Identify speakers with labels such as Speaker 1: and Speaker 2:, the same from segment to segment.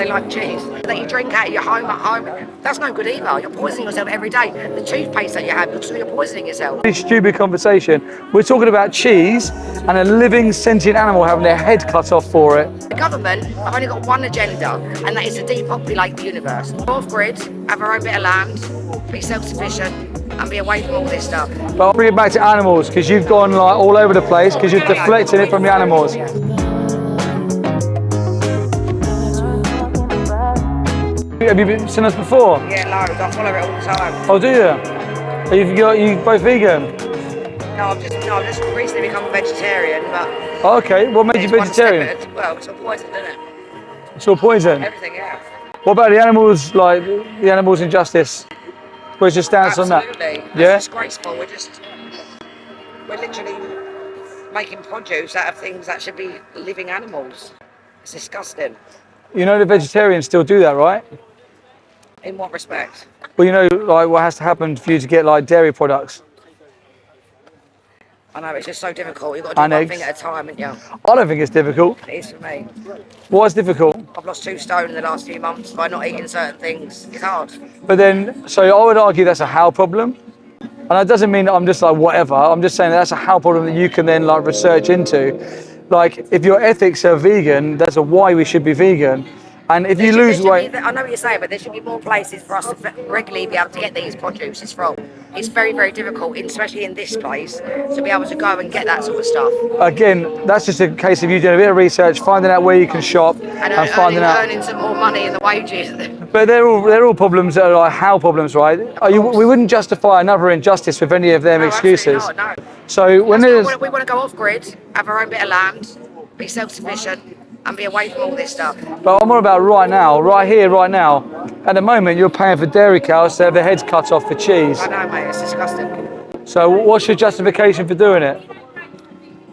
Speaker 1: they like cheese. That you drink out of your home at home, that's no good either. You're poisoning yourself every day. The toothpaste that you have, you're poisoning yourself.
Speaker 2: Really stupid conversation. We're talking about cheese and a living sentient animal having their head cut off for it.
Speaker 1: The government have only got one agenda, and that is to depopulate the universe. Go off grid, have our own bit of land, be self-sufficient, and be away from all this stuff.
Speaker 2: But I'll bring it back to animals, because you've gone like all over the place, because you're deflecting it from the animals. Have you seen us before?
Speaker 1: Yeah, loads. I follow it all the time.
Speaker 2: Oh, do you? Are you both vegan?
Speaker 1: No, I've just recently become a vegetarian, but...
Speaker 2: Oh, okay, what made you vegetarian?
Speaker 1: Well, it's all poison, isn't it?
Speaker 2: It's all poison?
Speaker 1: Everything, yeah.
Speaker 2: What about the animals, like the animals in justice? Where's your stance on that?
Speaker 1: Absolutely.
Speaker 2: Yeah?
Speaker 1: It's disgraceful. We're literally making produce out of things that should be living animals. It's disgusting.
Speaker 2: You know the vegetarians still do that, right?
Speaker 1: In what respect?
Speaker 2: Well, you know, like what has to happen for you to get like dairy products?
Speaker 1: I know, it's just so difficult. You've got to do one thing at a time, haven't you?
Speaker 2: I don't think it's difficult.
Speaker 1: It is for me.
Speaker 2: What's difficult?
Speaker 1: I've lost 2 stone in the last few months by not eating certain things. It's hard.
Speaker 2: But then, so I would argue that's a how problem. And that doesn't mean that I'm just like whatever. I'm just saying that's a how problem that you can then like research into. Like if your ethics are vegan, that's a why we should be vegan. And if you lose weight...
Speaker 1: I know what you're saying, but there should be more places for us to regularly be able to get these produces from. It's very, very difficult, especially in this place, to be able to go and get that sort of stuff.
Speaker 2: Again, that's just a case of you doing a bit of research, finding out where you can shop, and finding out...
Speaker 1: earning some more money in the wages.
Speaker 2: But they're all problems that are like how problems, right? We wouldn't justify another injustice with any of them excuses.
Speaker 1: Not, no.
Speaker 2: So when there's...
Speaker 1: We want to go off grid, have our own bit of land, be self-sufficient, and be away from all this stuff.
Speaker 2: But I'm all about right now, right here, right now. At the moment, you're paying for dairy cows to have their heads cut off for cheese.
Speaker 1: I know, mate, it's disgusting.
Speaker 2: So what's your justification for doing it?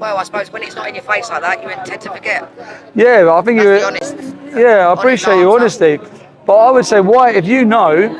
Speaker 1: Well, I suppose when it's not in your face like that, you tend to forget.
Speaker 2: Yeah, but I think you're...
Speaker 1: honest.
Speaker 2: Yeah, I appreciate your honesty. But I would say, why, if you know,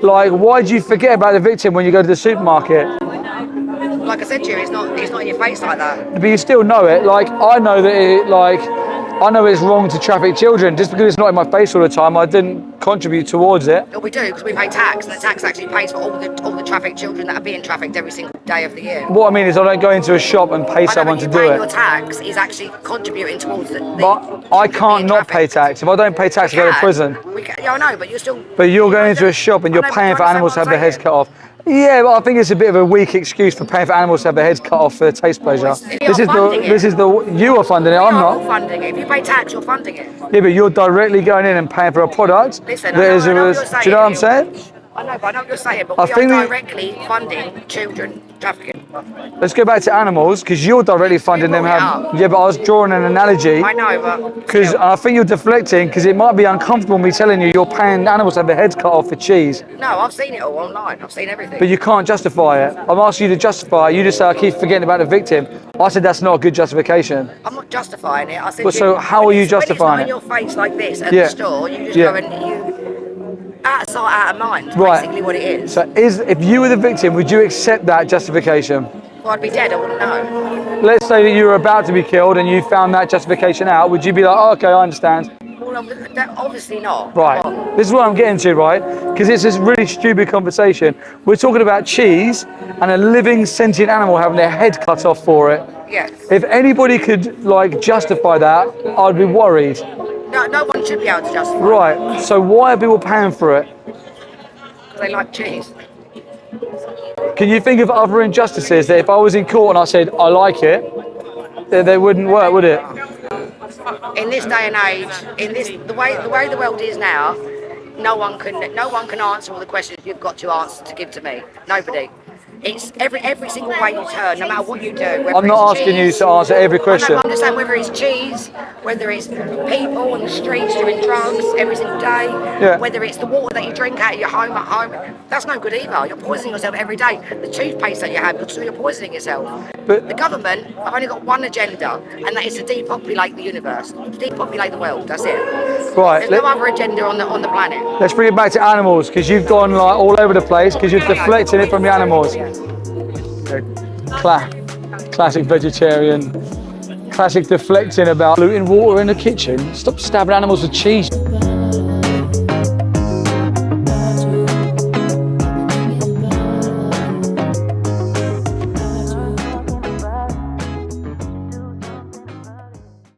Speaker 2: like, why do you forget about the victim when you go to the supermarket?
Speaker 1: Like I said to you, it's not in your face like that.
Speaker 2: But you still know it. Like, I know that I know it's wrong to traffic children. Just because it's not in my face all the time, I didn't contribute towards it.
Speaker 1: Well, we do, because we pay tax, and the tax actually pays for all the trafficked children that are being trafficked every single day of the year.
Speaker 2: What I mean is I don't go into a shop and pay someone to do it.
Speaker 1: Your tax is actually contributing towards
Speaker 2: But I can't not pay tax. If I don't pay tax, I go to prison.
Speaker 1: Yeah, I know, but you're still...
Speaker 2: But you're going into a shop and you're paying for animals to have their heads cut off. Yeah, but I think it's a bit of a weak excuse for paying for animals to have their heads cut off for taste pleasure. You are funding it, I'm not.
Speaker 1: You're funding it. If you pay tax, you're funding it.
Speaker 2: Yeah, but you're directly going in and paying for a product.
Speaker 1: Listen,
Speaker 2: do you know what I'm saying?
Speaker 1: I know what you're saying, but we are directly funding children trafficking.
Speaker 2: Let's go back to animals, because you're directly funding them. Yeah, but I was drawing an analogy.
Speaker 1: I know, but...
Speaker 2: Because I think you're deflecting, because it might be uncomfortable me telling you you're paying animals to have their heads cut off for cheese.
Speaker 1: No, I've seen it all online. I've seen everything.
Speaker 2: But you can't justify it. I'm asking you to justify it. You just say, I keep forgetting about the victim. I said that's not a good justification.
Speaker 1: I'm not justifying it. I said,
Speaker 2: so how are you justifying it?
Speaker 1: When it's not in your face like this at the store, you just go and you... Out of sight, out of mind, basically what it is.
Speaker 2: So if you were the victim, would you accept that justification?
Speaker 1: Well, I'd be dead, I wouldn't know.
Speaker 2: Let's say that you were about to be killed and you found that justification out, would you be like, oh, okay, I understand?
Speaker 1: Well, obviously not.
Speaker 2: Right, this is what I'm getting to, right? Because it's this really stupid conversation. We're talking about cheese and a living sentient animal having their head cut off for it.
Speaker 1: Yes.
Speaker 2: If anybody could like justify that, I'd be worried.
Speaker 1: No one should be able to justify it.
Speaker 2: Right, so why are people paying for it?
Speaker 1: Because they like cheese.
Speaker 2: Can you think of other injustices that if I was in court and I said, I like it, they wouldn't work, would it?
Speaker 1: In this day and age, the way the world is now, no one can answer all the questions you've got to answer to give to me. Nobody. It's every single way you turn, no matter what you do.
Speaker 2: I'm not asking you to answer every question.
Speaker 1: I'm just saying whether it's cheese, whether it's people on the streets doing drugs every single day, whether it's the water that you drink out of your home at home, that's no good either. You're poisoning yourself every day. The toothpaste that you have, you're poisoning yourself. But the government have only got one agenda, and that is to depopulate the universe, depopulate the world. That's it.
Speaker 2: Right.
Speaker 1: There's no other agenda on the planet.
Speaker 2: Let's bring it back to animals, because you've gone like all over the place, because you're deflecting it from the animals. Classic vegetarian, classic deflecting about polluting water in the kitchen. Stop stabbing animals with cheese.